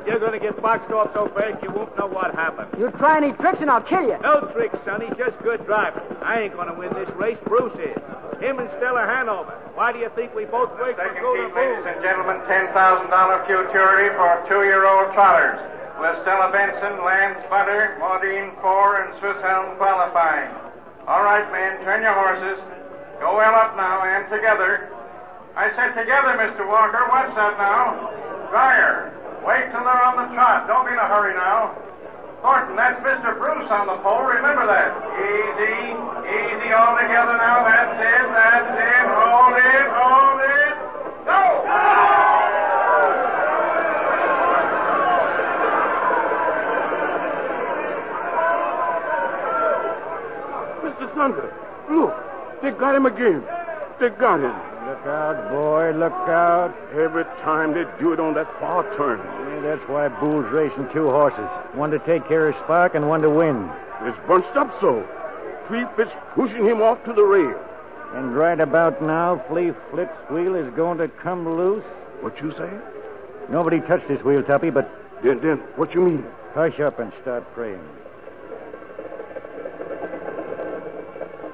You're going to get boxed off so fast you won't know what happened. You try any tricks and I'll kill you. No tricks, Sonny. Just good driving. I ain't going to win this race. Bruce is. Him and Stella Hanover. Why do you think we both wait for Golden Ladies and gentlemen, $10,000 futurity for 2-year-old trotters. With Stella Benson, Lance Butter, Maudine Four, and Swiss Helm qualifying. All right, men, turn your horses. Go well up now and together. I said together, Mr. Walker. What's that now? Dryer, wait till they're on the trot. Don't be in a hurry now. Thornton, that's Mr. Bruce on the pole. Remember that. Easy, easy all together now. That's it, that's it. Hold it, hold it. Go! Mr. Thunder, look. They got him again. They got him. Look out, boy, look out. Every time they do it on that far turn. Yeah, that's why Boole's racing two horses. One to take care of Spark and one to win. It's bunched up so. Fleet's pushing him off to the rail. And right about now, Fleet's wheel is going to come loose. What you say? Nobody touched this wheel, Tuppy, but... Then, what you mean? Hush up and start praying.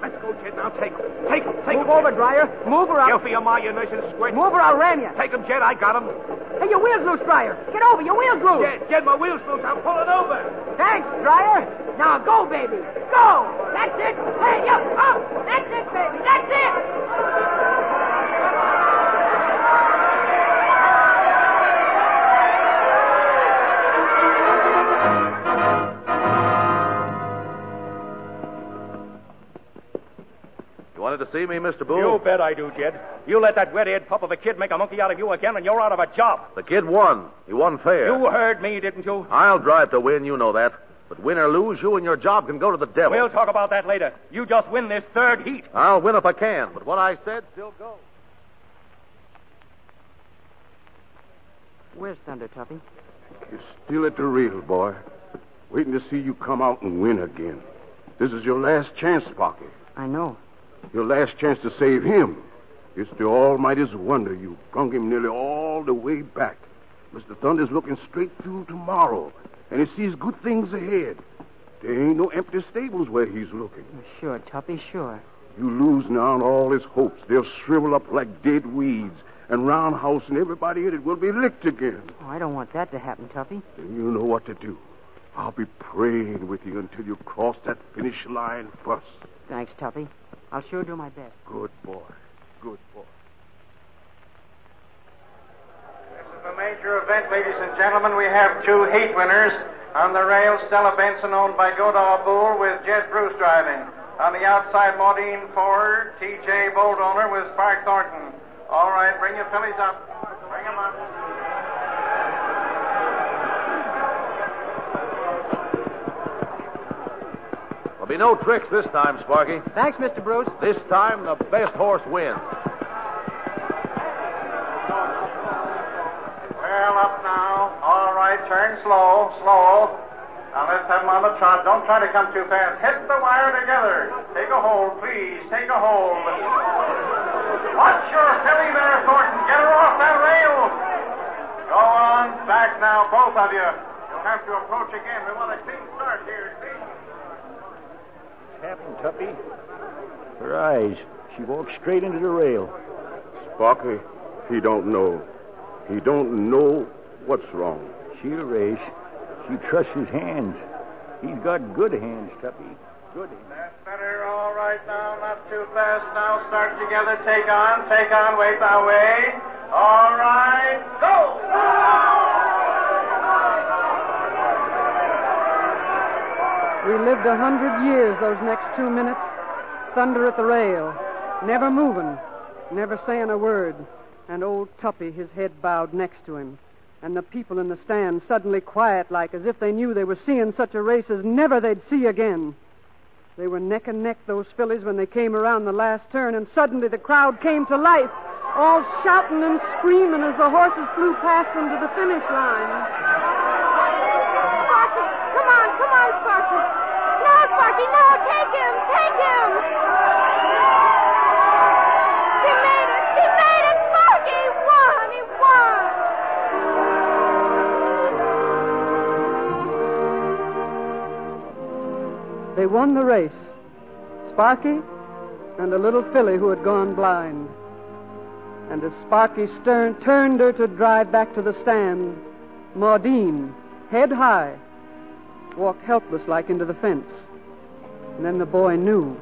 Let's go, Jed. Now take him. Take him. Move over, Dryer. Move her up. You'll be a ma, you nice and squirt. Move her, I'll ram you. Take him, Jed. I got him. Hey, your wheel's loose, Dryer. Get over. Your wheel's loose. Jed, my wheel's loose. I'm pulling over. Thanks, Dryer. Now go, baby. Go. That's it. Hey, up. That's it, baby. That's it. You wanted to see me, Mr. Boone? You bet I do, Jed. You let that red-haired pup of a kid make a monkey out of you again, and you're out of a job. The kid won. He won fair. You heard me, didn't you? I'll drive to win, you know that. But win or lose, you and your job can go to the devil. We'll talk about that later. You just win this third heat. I'll win if I can, but what I said still goes. Where's Thunder, Tuppy? You're still at the rail, boy. Waiting to see you come out and win again. This is your last chance, Sparky. I know. Your last chance to save him. It's the Almighty's wonder you brung him nearly all the way back. Mr. Thunder's looking straight through tomorrow, and he sees good things ahead. There ain't no empty stables where he's looking. Sure, Tuppy, sure. You lose now and all his hopes. They'll shrivel up like dead weeds, and Roundhouse and everybody in it will be licked again. Oh, I don't want that to happen, Tuppy. Then you know what to do. I'll be praying with you until you cross that finish line first. Thanks, Tuppy. I'll sure do my best. Good boy. Good boy. This is a major event, ladies and gentlemen. We have two heat winners. On the rail, Stella Benson, owned by Godard Bull, with Jed Bruce driving. On the outside, Maudine Ford, T.J. Bolt owner with Spark Thornton. All right, bring your fillies up. Bring them up. There'll be no tricks this time, Sparky. Thanks, Mr. Bruce. This time, the best horse wins. Well, up now. All right, turn slow, slow. Now let's have them on the trot. Don't try to come too fast. Hit the wire together. Take a hold, please. Take a hold. Watch your filly there, Thornton. Get her off that rail. Go on. Back now, both of you. You'll have to approach again. We want a clean start here. Clean. happened, Tuppy? Her eyes. She walked straight into the rail. Sparky, he don't know. He don't know what's wrong. She'll race. She trusts his hands. He's got good hands, Tuppy. Good hands. That's better. All right now. Not too fast now. Start together. Take on. Take on. Wait my way. All right. Go! We lived 100 years those next 2 minutes. Thunder at the rail. Never moving. Never saying a word. And old Tuppy, his head bowed next to him. And the people in the stand suddenly quiet like as if they knew they were seeing such a race as never they'd see again. They were neck and neck, those fillies, when they came around the last turn, and suddenly the crowd came to life, all shouting and screaming as the horses flew past them to the finish line. Sparky! Come on, Sparky! No, Sparky, no! Take him! Take him! He made it! He made it! Sparky! He won! He won! They won the race. Sparky and a little filly who had gone blind. And as Sparky turned her to drive back to the stand, Maudine, head high, walked helpless like into the fence. And then the boy knew.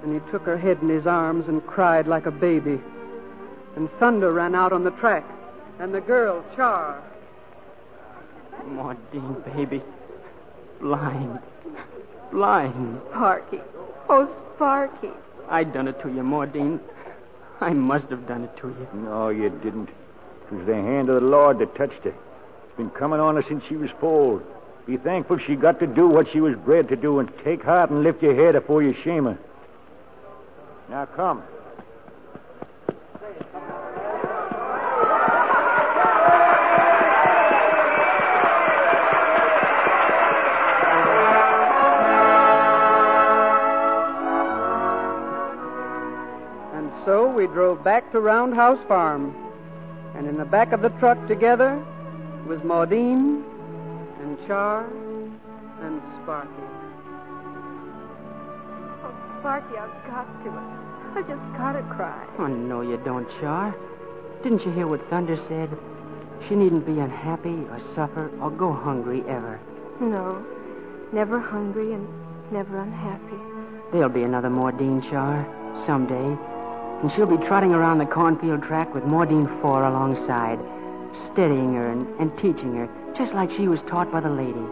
And he took her head in his arms and cried like a baby. And thunder ran out on the track. And the girl, Char. Maudine, baby. Blind. Blind. Sparky. Oh, Sparky. I done it to you, Maudine. I must have done it to you. No, you didn't. It was the hand of the Lord that touched her. It's been coming on her since she was foaled. Be thankful she got to do what she was bred to do, and take heart and lift your head before you shame her. Now come. So we drove back to Roundhouse Farm. And in the back of the truck together was Maudine and Char and Sparky. Oh, Sparky, I've got to. I just gotta cry. Oh, no, you don't, Char. Didn't you hear what Thunder said? She needn't be unhappy or suffer or go hungry ever. No, never hungry and never unhappy. There'll be another Maudine, Char, someday. And she'll be trotting around the cornfield track with Maudine 4 alongside, steadying her and teaching her, just like she was taught by the lady.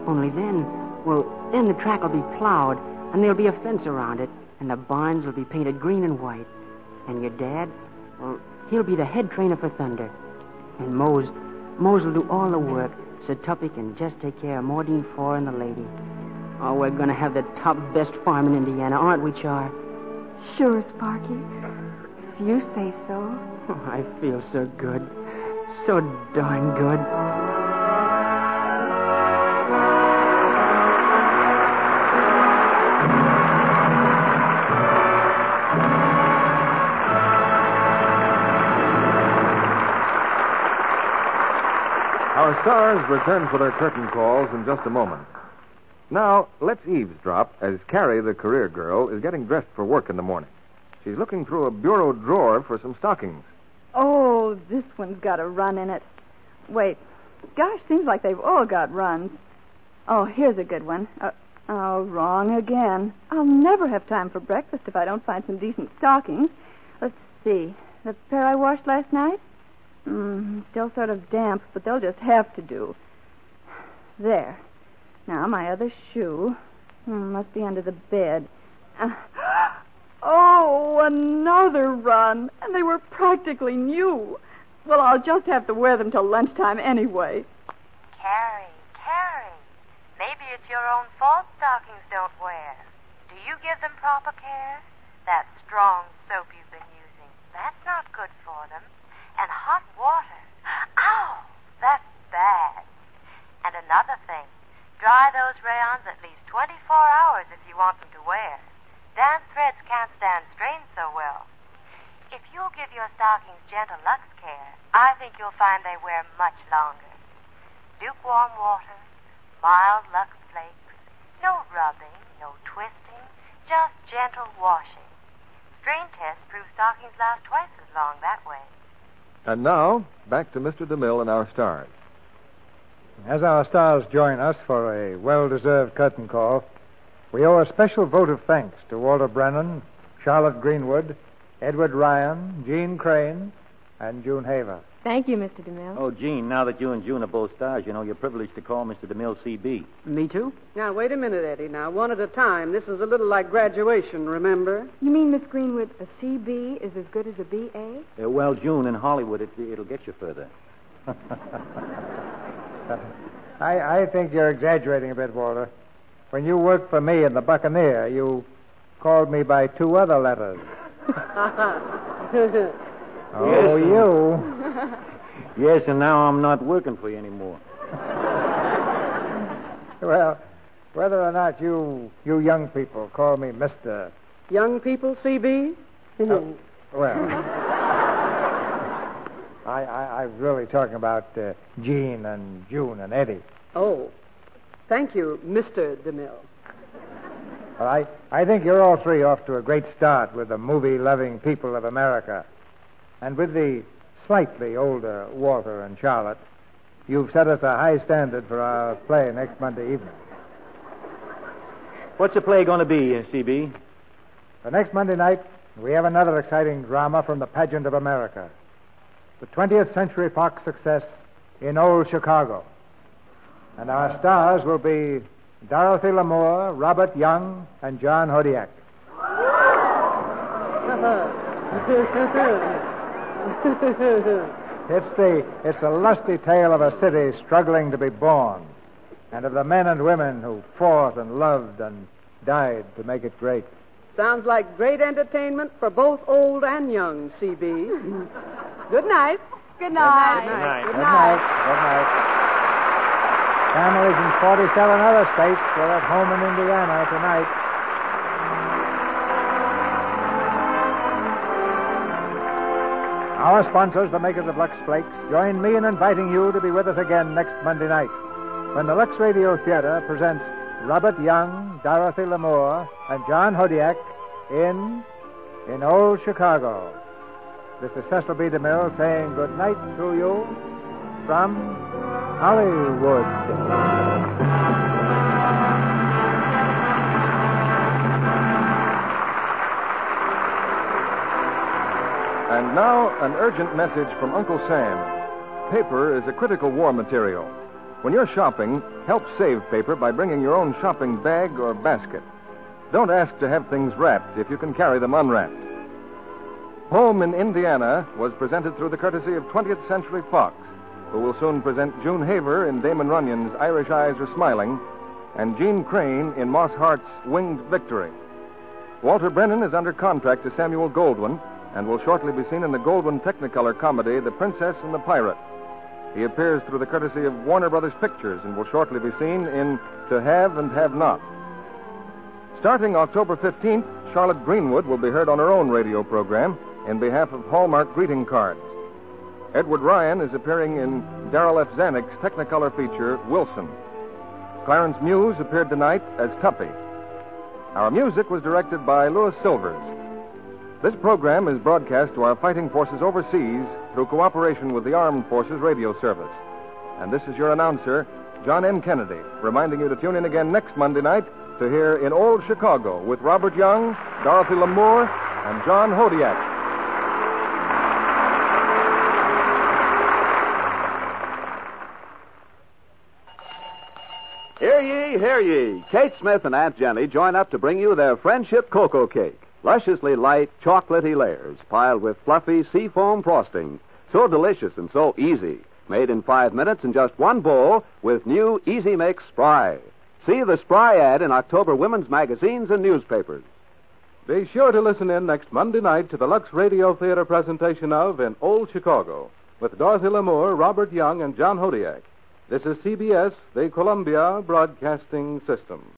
Only then the track will be plowed, and there'll be a fence around it, and the barns will be painted green and white. And your dad, well, he'll be the head trainer for Thunder. And Mose will do all the work, so Tuppy can just take care of Maudine 4 and the lady. Oh, we're going to have the top best farm in Indiana, aren't we, Char? Sure, Sparky. If you say so. Oh, I feel so good. So darn good. Our stars return for their curtain calls in just a moment. Now, let's eavesdrop as Carrie, the career girl, is getting dressed for work in the morning. She's looking through a bureau drawer for some stockings. Oh, this one's got a run in it. Wait. Gosh, seems like they've all got runs. Oh, here's a good one. Wrong again. I'll never have time for breakfast if I don't find some decent stockings. Let's see. The pair I washed last night? Still sort of damp, but they'll just have to do. There. Now, my other shoe. Must be under the bed. Oh, another run. And they were practically new. Well, I'll just have to wear them till lunchtime anyway. Carrie. Maybe it's your own fault stockings don't wear. Do you give them proper care? That strong soap you've been using, that's not good for them. And hot water. Ow! That's bad. And another thing. Dry those rayons at least 24 hours if you want them to wear. Damp threads can't stand strain so well. If you'll give your stockings gentle Lux care, I think you'll find they wear much longer. Lukewarm water, mild Lux flakes, no rubbing, no twisting. just gentle washing. Strain tests prove stockings last twice as long that way. And now, back to Mr. DeMille and our stars. As our stars join us for a well-deserved curtain call, we owe a special vote of thanks to Walter Brennan, Charlotte Greenwood, Edward Ryan, Jean Crane, and June Haver. Thank you, Mr. DeMille. Oh, Gene, now that you and June are both stars, you know you're privileged to call Mr. DeMille CB. Me too? Now, wait a minute, Eddie. Now, one at a time. This is a little like graduation, remember? You mean, Miss Greenwood, a CB is as good as a BA? Well, June, in Hollywood, it'll get you further. I think you're exaggerating a bit, Walter. When you worked for me in the Buccaneer, you called me by 2 other letters. Oh, yes, you. Yes, and now I'm not working for you anymore. Well, whether or not you young people call me Mr. Young people, CB? Well, I'm really talking about Jean and June and Eddie. Oh, thank you, Mr. DeMille. Well, I think you're all three off to a great start with the movie-loving people of America. And with the slightly older Walter and Charlotte, you've set us a high standard for our play next Monday evening. What's the play going to be, CB? For next Monday night, we have another exciting drama from the pageant of America. The 20th Century Fox success in Old Chicago. And our stars will be Dorothy Lamour, Robert Young, and John Hodiak. It's the lusty tale of a city struggling to be born, and of the men and women who fought and loved and died to make it great. Sounds like great entertainment for both old and young, CB. Good night. Good night. Good night. Good night. Good night. Families in 47 other states were at home in Indiana tonight. Our sponsors, the makers of Lux Flakes, join me in inviting you to be with us again next Monday night when the Lux Radio Theater presents Robert Young, Dorothy Lamour, and John Hodiak in Old Chicago. This is Cecil B. DeMille saying good night to you from Hollywood. And now, an urgent message from Uncle Sam. Paper is a critical war material. When you're shopping, help save paper by bringing your own shopping bag or basket. Don't ask to have things wrapped if you can carry them unwrapped. Home in Indiana was presented through the courtesy of 20th Century Fox, who will soon present June Haver in Damon Runyon's Irish Eyes Are Smiling and Jean Crane in Moss Hart's Winged Victory. Walter Brennan is under contract to Samuel Goldwyn and will shortly be seen in the Goldwyn Technicolor comedy The Princess and the Pirate. He appears through the courtesy of Warner Brothers Pictures and will shortly be seen in To Have and Have Not. Starting October 15th, Charlotte Greenwood will be heard on her own radio program in behalf of Hallmark greeting cards. Edward Ryan is appearing in Darrell F. Zanuck's Technicolor feature, Wilson. Clarence Muse appeared tonight as Tuppy. Our music was directed by Louis Silvers. This program is broadcast to our fighting forces overseas through cooperation with the Armed Forces Radio Service. And this is your announcer, John M. Kennedy, reminding you to tune in again next Monday night to hear In Old Chicago with Robert Young, Dorothy Lamour, and John Hodiak. Hear ye, hear ye. Kate Smith and Aunt Jenny join up to bring you their Friendship Cocoa Cake. Lusciously light, chocolatey layers piled with fluffy seafoam frosting. So delicious and so easy. Made in 5 minutes in just one bowl with new Easy Mix Spry. See the Spry ad in October women's magazines and newspapers. Be sure to listen in next Monday night to the Lux Radio Theater presentation of In Old Chicago with Dorothy Lamour, Robert Young, and John Hodiak. This is CBS, the Columbia Broadcasting System.